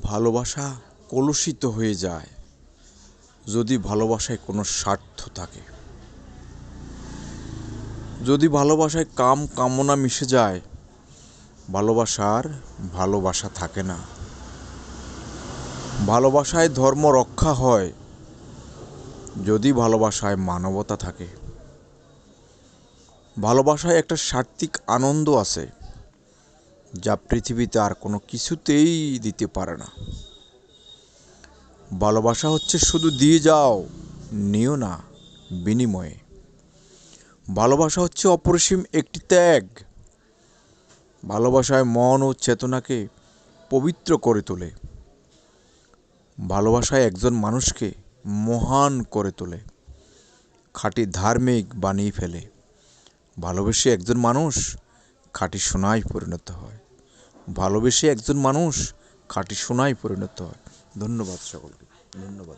ভালোবাসা কলুষিত হয়ে যায় যদি ভালোবাসায় কোনো স্বার্থ থাকে। যদি ভালোবাসায় কাম কামনা মিশে যায়, ভালোবাসার ভালোবাসা থাকে না। ভালোবাসায় ধর্ম রক্ষা হয় যদি ভালোবাসায় মানবতা থাকে। ভালোবাসায় একটা সাত্ত্বিক আনন্দ আছে যা পৃথিবীতে আর কোনো কিছুতেই দিতে পারে না। ভালোবাসা হচ্ছে শুধু দিয়ে যাও, নিও না বিনিময়ে। ভালোবাসা হচ্ছে অপরিসীম একটি ত্যাগ। ভালোবাসায় মন ও চেতনাকে পবিত্র করে তোলে। ভালোবাসায় একজন মানুষকে মহান করে তোলে, খাঁটি ধার্মিক বানিয়ে ফেলে। ভালোবেসে একজন মানুষ খাঁটি সোনায় পরিণত হয়। ভালোবেসে একজন মানুষ খাঁটি সোনায় পরিণত হয়। ধন্যবাদ সকলকে, ধন্যবাদ।